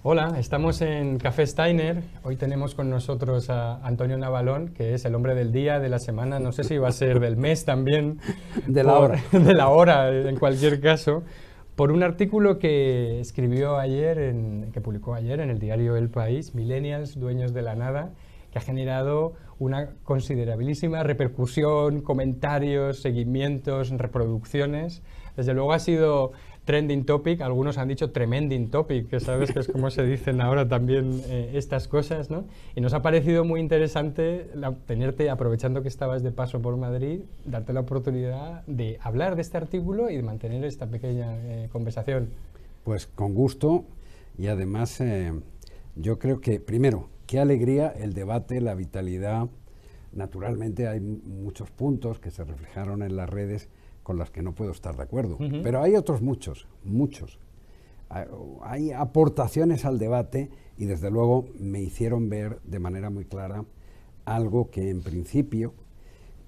Hola, estamos en Café Steiner. Hoy tenemos con nosotros a Antonio Navalón, que es el hombre del día, de la semana, no sé si va a ser del mes también. De la hora. De la hora, en cualquier caso, por un artículo que escribió ayer, que publicó ayer en el diario El País, Millennials, dueños de la nada, que ha generado una considerabilísima repercusión, comentarios, seguimientos, reproducciones. Desde luego ha sido trending topic, algunos han dicho tremending topic, que sabes que es como se dicen ahora también estas cosas, ¿no? Y nos ha parecido muy interesante tenerte, aprovechando que estabas de paso por Madrid, darte la oportunidad de hablar de este artículo y de mantener esta pequeña conversación. Pues con gusto, y además yo creo que, primero, qué alegría el debate, la vitalidad. Naturalmente hay muchos puntos que se reflejaron en las redes con las que no puedo estar de acuerdo, pero hay otros muchos. Hay aportaciones al debate y desde luego me hicieron ver de manera muy clara algo que en principio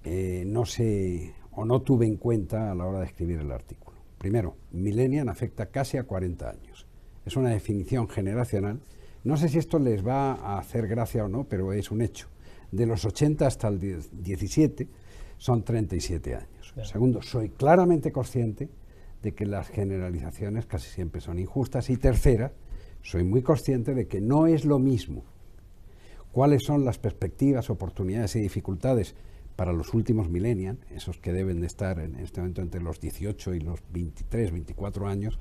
no tuve en cuenta a la hora de escribir el artículo. Primero, millennial afecta casi a 40 años. Es una definición generacional. No sé si esto les va a hacer gracia o no, pero es un hecho. De los 80 hasta el 17 son 37 años. Segundo, soy claramente consciente de que las generalizaciones casi siempre son injustas. Y tercera, soy muy consciente de que no es lo mismo cuáles son las perspectivas, oportunidades y dificultades para los últimos millennials, esos que deben de estar en este momento entre los 18 y los 23, 24 años,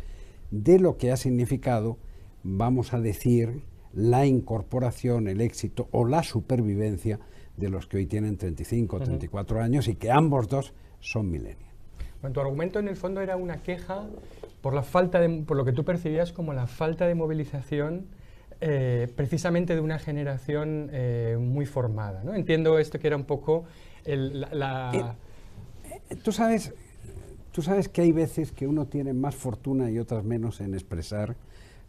de lo que ha significado, vamos a decir, la incorporación, el éxito o la supervivencia de los que hoy tienen 35 o 34 años y que ambos dos son millennials. Bueno, tu argumento en el fondo era una queja por la falta por lo que tú percibías como la falta de movilización precisamente de una generación muy formada, ¿no? Entiendo esto que era un poco Tú sabes que hay veces que uno tiene más fortuna y otras menos en expresar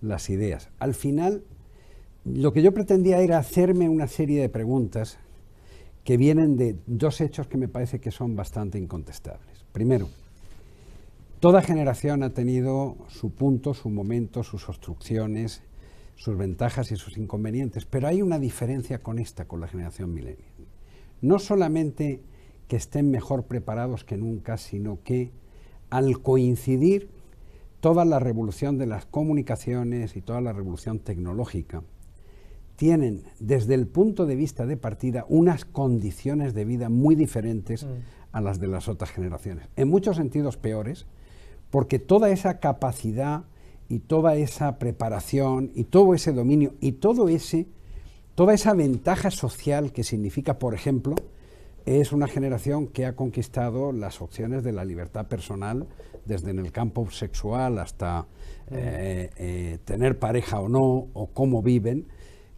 las ideas. Al final, lo que yo pretendía era hacerme una serie de preguntas que vienen de dos hechos que me parece que son bastante incontestables. Primero, toda generación ha tenido su punto, su momento, sus obstrucciones, sus ventajas y sus inconvenientes, pero hay una diferencia con la generación millennial. No solamente que estén mejor preparados que nunca, sino que al coincidir toda la revolución de las comunicaciones y toda la revolución tecnológica, tienen desde el punto de vista de partida unas condiciones de vida muy diferentes a las de las otras generaciones. En muchos sentidos peores, porque toda esa capacidad y toda esa preparación y todo ese dominio y toda esa ventaja social que significa, por ejemplo, es una generación que ha conquistado las opciones de la libertad personal, desde en el campo sexual hasta tener pareja o no, o cómo viven,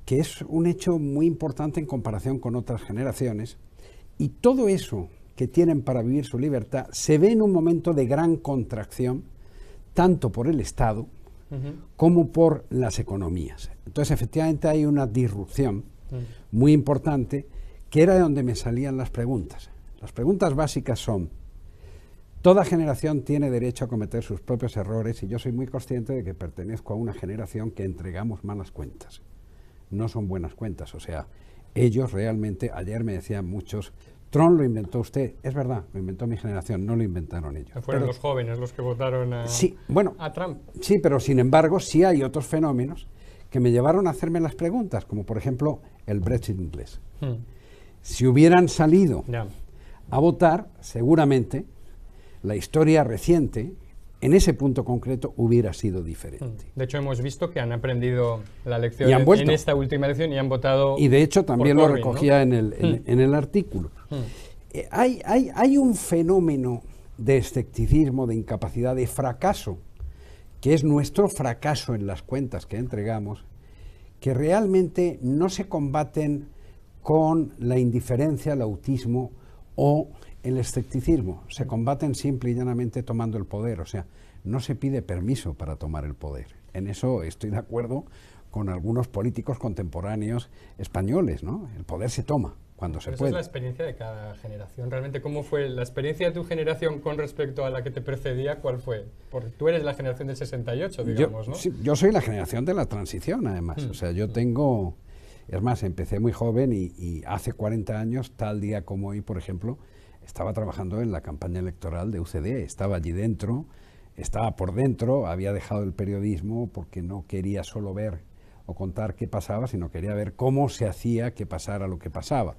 que es un hecho muy importante en comparación con otras generaciones, y todo eso que tienen para vivir su libertad se ve en un momento de gran contracción, tanto por el Estado como por las economías. Entonces, efectivamente, hay una disrupción muy importante, que era de donde me salían las preguntas. Las preguntas básicas son: toda generación tiene derecho a cometer sus propios errores, y yo soy muy consciente de que pertenezco a una generación que entregamos malas cuentas. No son buenas cuentas, o sea, ellos realmente, ayer me decían muchos, Trump lo inventó usted. Es verdad, lo inventó mi generación, no lo inventaron ellos. Fueron los jóvenes los que votaron a Trump. Sí, pero sin embargo sí hay otros fenómenos que me llevaron a hacerme las preguntas, como por ejemplo el Brexit inglés. Si hubieran salido a votar, seguramente la historia reciente en ese punto concreto hubiera sido diferente. De hecho, hemos visto que han aprendido la lección en esta última elección y han votado. Y de hecho también lo recogía, ¿no?, en el artículo. Hay un fenómeno de escepticismo, de incapacidad, de fracaso, que es nuestro fracaso en las cuentas que entregamos, que realmente no se combaten con la indiferencia, el autismo o el escepticismo, se combaten simple y llanamente tomando el poder. O sea, no se pide permiso para tomar el poder. En eso estoy de acuerdo con algunos políticos contemporáneos españoles, ¿no? El poder se toma. cuando se Pero esa puede. es la experiencia de cada generación. Realmente, ¿cómo fue la experiencia de tu generación con respecto a la que te precedía? ¿Cuál fue? Porque tú eres la generación del 68, digamos, ¿no? Sí, yo soy la generación de la transición, además. O sea, yo tengo... Es más, empecé muy joven y hace 40 años, tal día como hoy, por ejemplo, estaba trabajando en la campaña electoral de UCD. Estaba allí dentro, estaba por dentro, había dejado el periodismo porque no quería solo ver o contar qué pasaba, sino quería ver cómo se hacía que pasara lo que pasaba.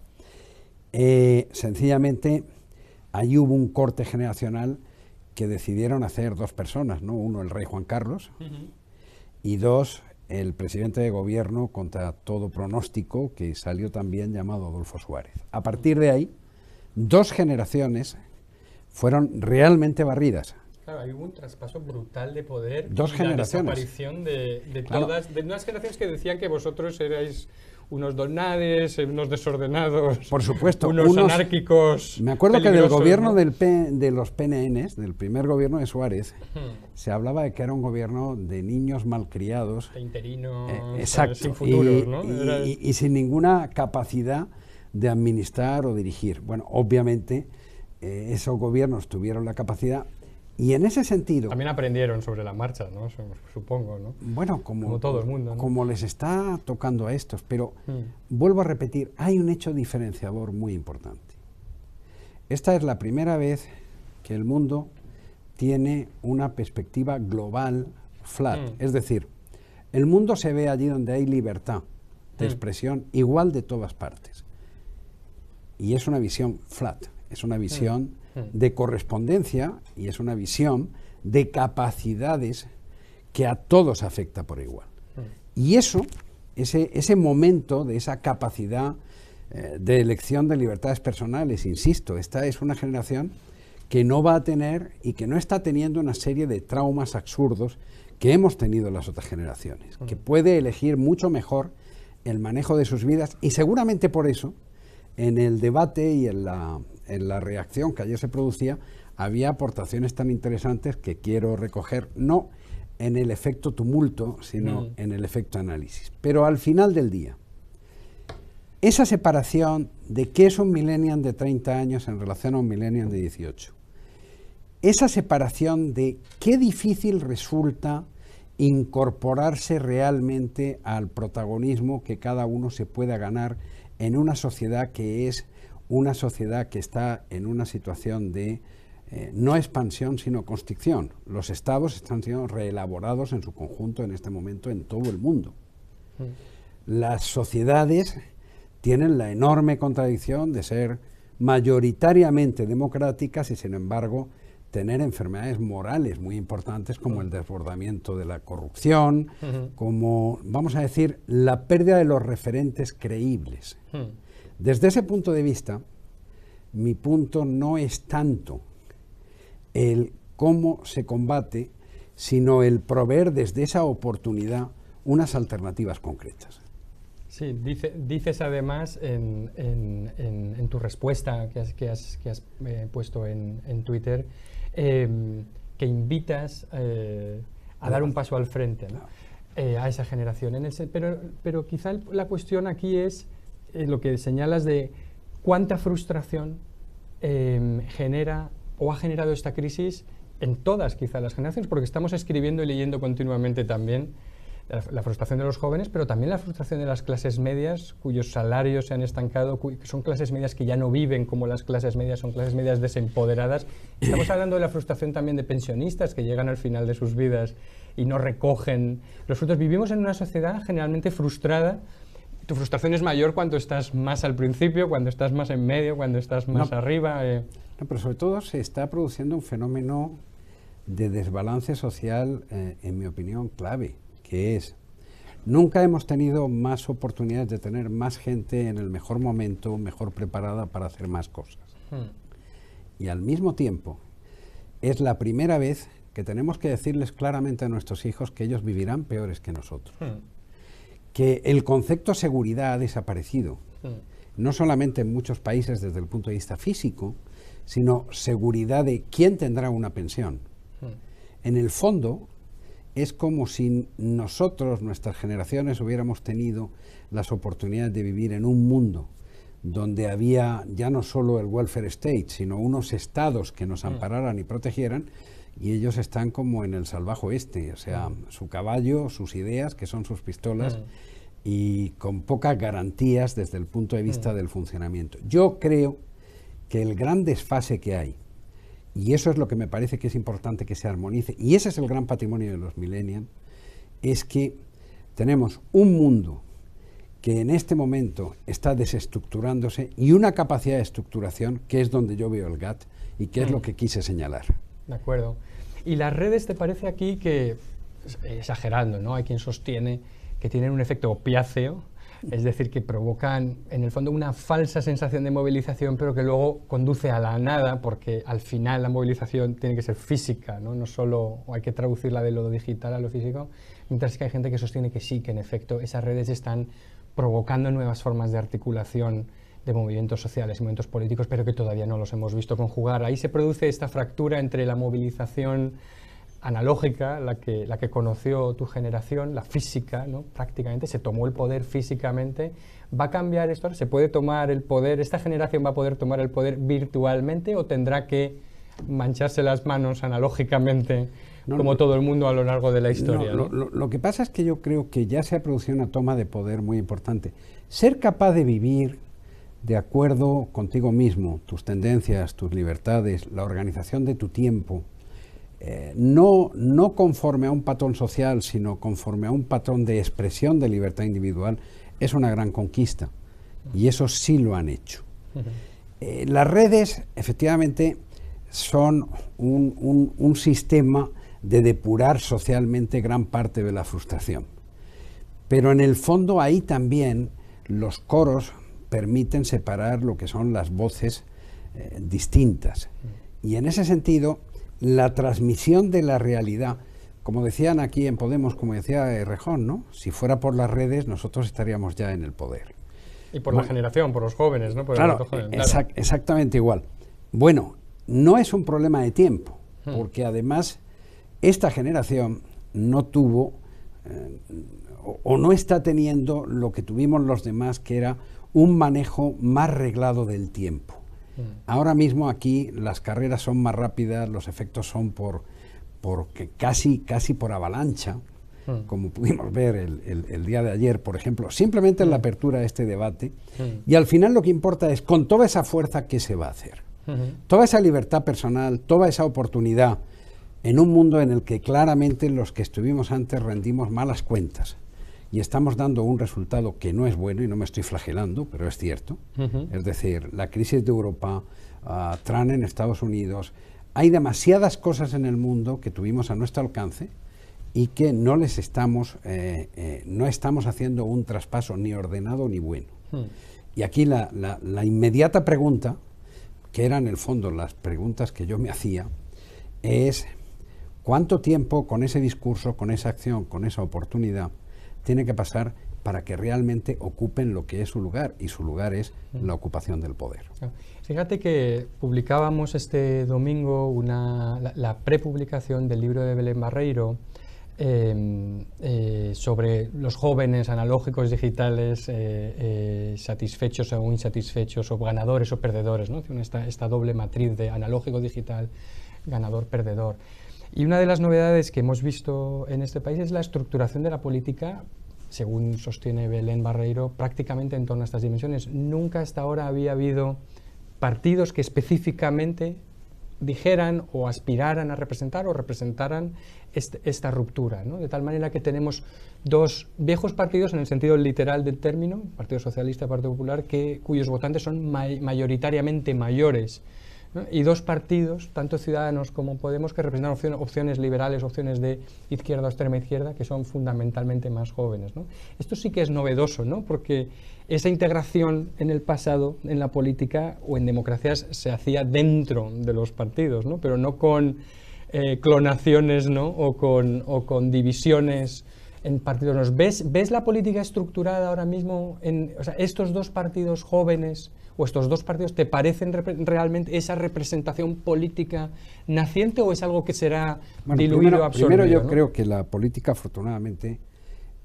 Sencillamente, ahí hubo un corte generacional que decidieron hacer dos personas, ¿no? Uno, el rey Juan Carlos, y dos, el presidente de gobierno contra todo pronóstico, que salió también, llamado Adolfo Suárez. A partir de ahí, dos generaciones fueron realmente barridas. Claro, hay un traspaso brutal de poder. Dos y generaciones. La desaparición de Claro. todas, de unas generaciones que decían que vosotros erais unos donades, unos desordenados, Por supuesto, unos anárquicos. Me acuerdo que del gobierno, ¿no? de los PNNs, del primer gobierno de Suárez, se hablaba de que era un gobierno de niños malcriados. De interinos, exacto, sin futuros, ¿no? Y sin ninguna capacidad de administrar o dirigir. Bueno, obviamente esos gobiernos tuvieron la capacidad. Y en ese sentido... También aprendieron sobre la marcha, ¿no? Supongo, ¿no? Bueno, como todo el mundo, ¿no? Como les está tocando a estos, pero vuelvo a repetir, hay un hecho diferenciador muy importante. Esta es la primera vez que el mundo tiene una perspectiva global flat, es decir, el mundo se ve allí donde hay libertad de expresión igual de todas partes. Y es una visión flat, es una visión de correspondencia y es una visión de capacidades que a todos afecta por igual. Y eso, ese momento de esa capacidad de elección de libertades personales, insisto, esta es una generación que no va a tener y que no está teniendo una serie de traumas absurdos que hemos tenido las otras generaciones, que puede elegir mucho mejor el manejo de sus vidas y seguramente por eso en el debate y en la reacción que ayer se producía, había aportaciones tan interesantes que quiero recoger, no en el efecto tumulto, sino en el efecto análisis. Pero al final del día, esa separación de qué es un millennial de 30 años en relación a un millennial de 18, esa separación de qué difícil resulta incorporarse realmente al protagonismo que cada uno se pueda ganar en una sociedad que es una sociedad que está en una situación de no expansión, sino constricción. Los estados están siendo reelaborados en su conjunto en este momento en todo el mundo. Las sociedades tienen la enorme contradicción de ser mayoritariamente democráticas y, sin embargo, tener enfermedades morales muy importantes como el desbordamiento de la corrupción, como, vamos a decir, la pérdida de los referentes creíbles. Desde ese punto de vista, mi punto no es tanto el cómo se combate, sino el proveer desde esa oportunidad unas alternativas concretas. Sí, dices además en tu respuesta que has puesto en Twitter, que invitas a dar un paso al frente, ¿no? A esa generación. Pero quizá la cuestión aquí es lo que señalas de cuánta frustración genera o ha generado esta crisis en todas quizá las generaciones, porque estamos escribiendo y leyendo continuamente también la frustración de los jóvenes, pero también la frustración de las clases medias, cuyos salarios se han estancado, que son clases medias que ya no viven como las clases medias, son clases medias desempoderadas. Estamos hablando de la frustración también de pensionistas que llegan al final de sus vidas y no recogen los frutos. Vivimos en una sociedad generalmente frustrada. Tu frustración es mayor cuando estás más al principio, cuando estás más en medio, cuando estás más arriba. No, pero sobre todo se está produciendo un fenómeno de desbalance social, en mi opinión, clave, que es, nunca hemos tenido más oportunidades de tener más gente en el mejor momento, mejor preparada para hacer más cosas. Y al mismo tiempo, es la primera vez que tenemos que decirles claramente a nuestros hijos que ellos vivirán peores que nosotros. Que el concepto seguridad ha desaparecido, no solamente en muchos países desde el punto de vista físico, sino seguridad de quién tendrá una pensión. En el fondo, es como si nosotros, nuestras generaciones, hubiéramos tenido las oportunidades de vivir en un mundo donde había ya no solo el welfare state, sino unos estados que nos ampararan y protegieran, y ellos están como en el salvaje oeste, o sea, su caballo, sus ideas, que son sus pistolas, y con pocas garantías desde el punto de vista del funcionamiento. Yo creo que el gran desfase que hay, y eso es lo que me parece que es importante que se armonice, y ese es el gran patrimonio de los millennials, es que tenemos un mundo que en este momento está desestructurándose y una capacidad de estructuración que es donde yo veo el gap y que es lo que quise señalar. De acuerdo. ¿Y las redes te parece aquí que, exagerando, ¿no? Hay quien sostiene que tienen un efecto opiáceo, es decir, que provocan en el fondo una falsa sensación de movilización, pero que luego conduce a la nada, porque al final la movilización tiene que ser física, ¿no? No solo hay que traducirla de lo digital a lo físico, mientras que hay gente que sostiene que sí, que en efecto esas redes están provocando nuevas formas de articulación de movimientos sociales y movimientos políticos, pero que todavía no los hemos visto conjugar. Ahí se produce esta fractura entre la movilización analógica, la que conoció tu generación, la física, ¿no? Prácticamente se tomó el poder físicamente. ¿Va a cambiar esto? ¿Se puede tomar el poder? ¿Esta generación va a poder tomar el poder virtualmente o tendrá que mancharse las manos analógicamente, como todo el mundo a lo largo de la historia? Lo que pasa es que yo creo que ya se ha producido una toma de poder muy importante. Ser capaz de vivir de acuerdo contigo mismo, tus tendencias, tus libertades, la organización de tu tiempo, no conforme a un patrón social, sino conforme a un patrón de expresión de libertad individual, es una gran conquista. Y eso sí lo han hecho. Las redes, efectivamente, son un sistema de depurar socialmente gran parte de la frustración. Pero en el fondo ahí también los coros permiten separar lo que son las voces distintas. Y en ese sentido, la transmisión de la realidad, como decían aquí en Podemos, como decía Rejón, ¿no? Si fuera por las redes, nosotros estaríamos ya en el poder. Y por la generación, por los jóvenes, ¿no? Por claro, exactamente igual. Bueno, no es un problema de tiempo, porque además esta generación no tuvo o no está teniendo lo que tuvimos los demás, que era un manejo más reglado del tiempo. Ahora mismo aquí las carreras son más rápidas, los efectos son casi por avalancha, como pudimos ver el día de ayer, por ejemplo, simplemente en la apertura de este debate, y al final lo que importa es, con toda esa fuerza, ¿qué se va a hacer? Toda esa libertad personal, toda esa oportunidad, en un mundo en el que claramente los que estuvimos antes rendimos malas cuentas, y estamos dando un resultado que no es bueno, y no me estoy flagelando, pero es cierto. Es decir, la crisis de Europa, Trump en Estados Unidos, hay demasiadas cosas en el mundo que tuvimos a nuestro alcance y que no estamos haciendo un traspaso ni ordenado ni bueno. Y aquí la inmediata pregunta, que eran en el fondo las preguntas que yo me hacía, es ¿cuánto tiempo con ese discurso, con esa acción, con esa oportunidad tiene que pasar para que realmente ocupen lo que es su lugar, y su lugar es la ocupación del poder? Fíjate que publicábamos este domingo la prepublicación del libro de Belén Barreiro sobre los jóvenes analógicos digitales satisfechos o insatisfechos, o ganadores o perdedores, ¿no? Esta doble matriz de analógico digital, ganador-perdedor. Y una de las novedades que hemos visto en este país es la estructuración de la política, según sostiene Belén Barreiro, prácticamente en torno a estas dimensiones. Nunca hasta ahora había habido partidos que específicamente dijeran o aspiraran a representar o representaran esta ruptura, ¿no? De tal manera que tenemos dos viejos partidos en el sentido literal del término, Partido Socialista y Partido Popular, cuyos votantes son mayoritariamente mayores, ¿no? Y dos partidos, tanto Ciudadanos como Podemos, que representan opciones liberales, opciones de izquierda o extrema izquierda, que son fundamentalmente más jóvenes, ¿no? Esto sí que es novedoso, ¿no? Porque esa integración en el pasado, en la política o en democracias, se hacía dentro de los partidos, ¿no? Pero no con clonaciones, ¿no? o con divisiones en partidos. ¿Ves la política estructurada ahora mismo? O sea, estos dos partidos jóvenes o estos dos partidos, ¿te parecen realmente esa representación política naciente, o es algo que será diluido, absorbido? Primero yo creo que la política, afortunadamente,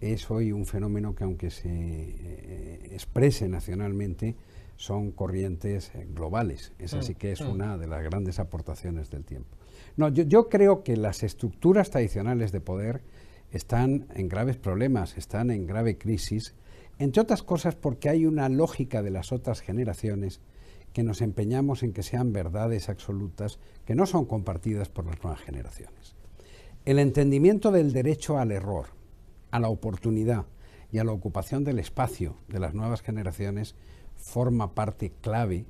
es hoy un fenómeno que, aunque se exprese nacionalmente, son corrientes globales. Esa sí que es una de las grandes aportaciones del tiempo. No, yo creo que las estructuras tradicionales de poder están en graves problemas, están en grave crisis, entre otras cosas porque hay una lógica de las otras generaciones que nos empeñamos en que sean verdades absolutas que no son compartidas por las nuevas generaciones. El entendimiento del derecho al error, a la oportunidad y a la ocupación del espacio de las nuevas generaciones forma parte clave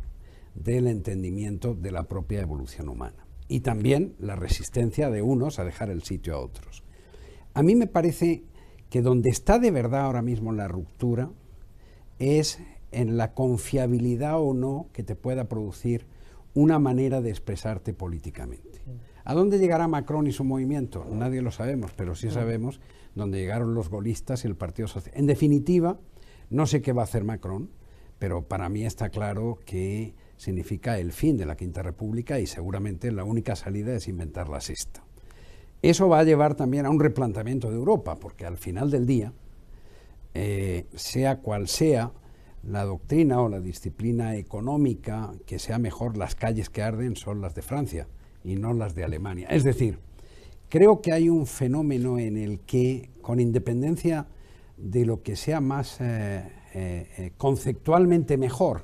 del entendimiento de la propia evolución humana. Y también la resistencia de unos a dejar el sitio a otros. A mí me parece que donde está de verdad ahora mismo la ruptura es en la confiabilidad o no que te pueda producir una manera de expresarte políticamente. ¿A dónde llegará Macron y su movimiento? Nadie lo sabemos, pero sí sabemos dónde llegaron los gaullistas y el Partido Social. En definitiva, no sé qué va a hacer Macron, pero para mí está claro que significa el fin de la Quinta República y seguramente la única salida es inventar la sexta. Eso va a llevar también a un replanteamiento de Europa, porque al final del día, sea cual sea la doctrina o la disciplina económica que sea mejor, las calles que arden son las de Francia y no las de Alemania. Es decir, creo que hay un fenómeno en el que, con independencia de lo que sea más conceptualmente mejor,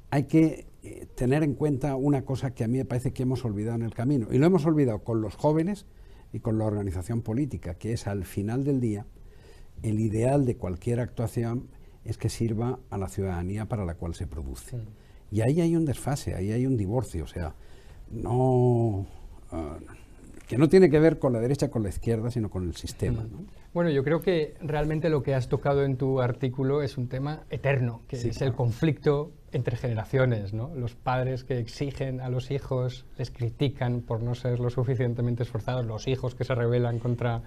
hay que tener en cuenta una cosa que a mí me parece que hemos olvidado en el camino, y lo hemos olvidado con los jóvenes y con la organización política, que es al final del día el ideal de cualquier actuación es que sirva a la ciudadanía para la cual se produce. Y ahí hay un desfase, ahí hay un divorcio, o sea, no, que no tiene que ver con la derecha, con la izquierda, sino con el sistema, ¿no? Bueno, yo creo que realmente lo que has tocado en tu artículo es un tema eterno, que es el conflicto entre generaciones, ¿no? Los padres que exigen a los hijos, les critican por no ser lo suficientemente esforzados, los hijos que se rebelan contra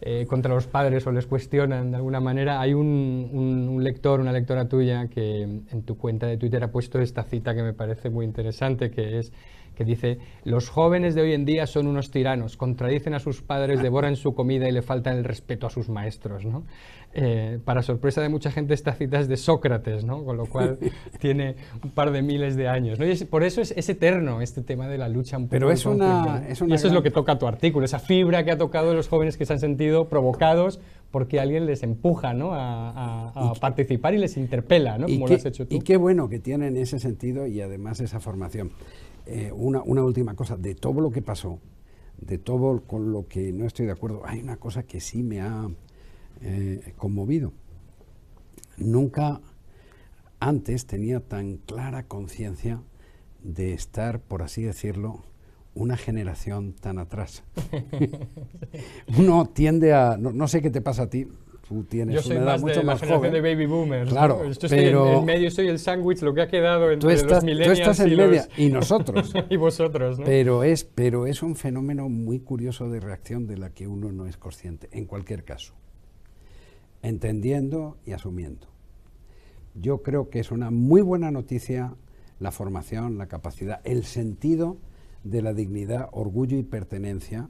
los padres o les cuestionan de alguna manera. Hay un lector, una lectora tuya que en tu cuenta de Twitter ha puesto esta cita que me parece muy interesante, que dice: los jóvenes de hoy en día son unos tiranos, contradicen a sus padres, devoran su comida y le faltan el respeto a sus maestros, ¿no? Para sorpresa de mucha gente, esta cita es de Sócrates, ¿no? Con lo cual tiene un par de miles de años, ¿no? Y por eso es eterno este tema de la lucha. Pero es una y eso es lo que toca tu artículo, esa fibra que ha tocado los jóvenes que se han sentido provocados porque alguien les empuja, ¿no? a participar y les interpela, ¿no? Como lo has hecho tú. Y qué bueno que tienen ese sentido y además esa formación. Una última cosa, de todo lo que pasó, de todo con lo que no estoy de acuerdo, hay una cosa que sí me ha conmovido. Nunca antes tenía tan clara conciencia de estar, por así decirlo, una generación tan atrás. Uno tiende a... No sé qué te pasa a ti. Tú tienes una edad mucho más joven. Yo soy más de la generación de baby boomers. Claro, ¿no? Estoy en medio, soy el sándwich, lo que ha quedado entre los millennials. Tú estás en media, y nosotros. Y vosotros, ¿no? Pero es un fenómeno muy curioso de reacción de la que uno no es consciente, en cualquier caso. Entendiendo y asumiendo. Yo creo que es una muy buena noticia la formación, la capacidad, el sentido de la dignidad, orgullo y pertenencia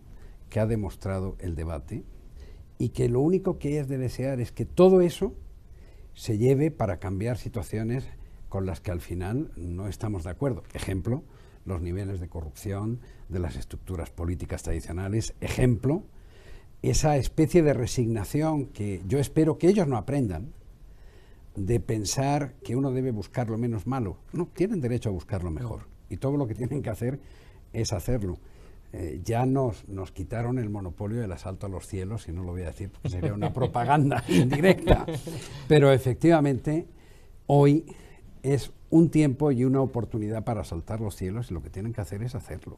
que ha demostrado el debate, y que lo único que es de desear es que todo eso se lleve para cambiar situaciones con las que al final no estamos de acuerdo. Ejemplo, los niveles de corrupción de las estructuras políticas tradicionales. Ejemplo, esa especie de resignación que yo espero que ellos no aprendan, de pensar que uno debe buscar lo menos malo. No, tienen derecho a buscar lo mejor. Y todo lo que tienen que hacer es hacerlo. Ya nos quitaron el monopolio del asalto a los cielos, y no lo voy a decir porque sería una propaganda indirecta, pero efectivamente hoy es un tiempo y una oportunidad para asaltar los cielos, y lo que tienen que hacer es hacerlo.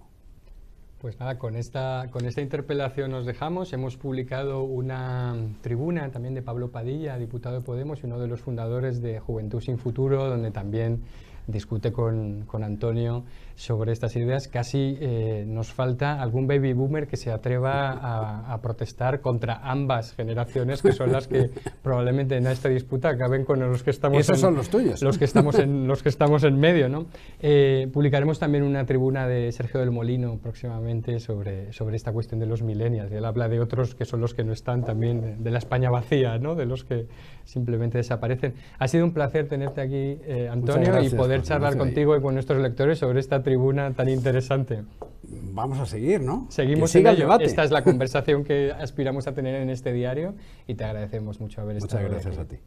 Pues nada, con esta interpelación nos dejamos. Hemos publicado una tribuna también de Pablo Padilla, diputado de Podemos y uno de los fundadores de Juventud Sin Futuro, donde también discute con Antonio sobre estas ideas. Casi nos falta algún baby boomer que se atreva a protestar contra ambas generaciones, que son las que probablemente en esta disputa acaben con los que estamos Esos son los tuyos. los que estamos en medio, ¿no? Publicaremos también una tribuna de Sergio del Molino próximamente sobre esta cuestión de los millennials. Él habla de otros que son los que no están, también de la España vacía, ¿no? De los que simplemente desaparecen. Ha sido un placer tenerte aquí, Antonio, gracias, y poder José, charlar gracias. contigo y con nuestros lectores sobre esta tribuna tan interesante. Vamos a seguir, ¿no? Seguimos Que en siga el ello. debate. Esta es la conversación que aspiramos a tener en este diario y te agradecemos mucho haber estado Muchas gracias aquí. a ti.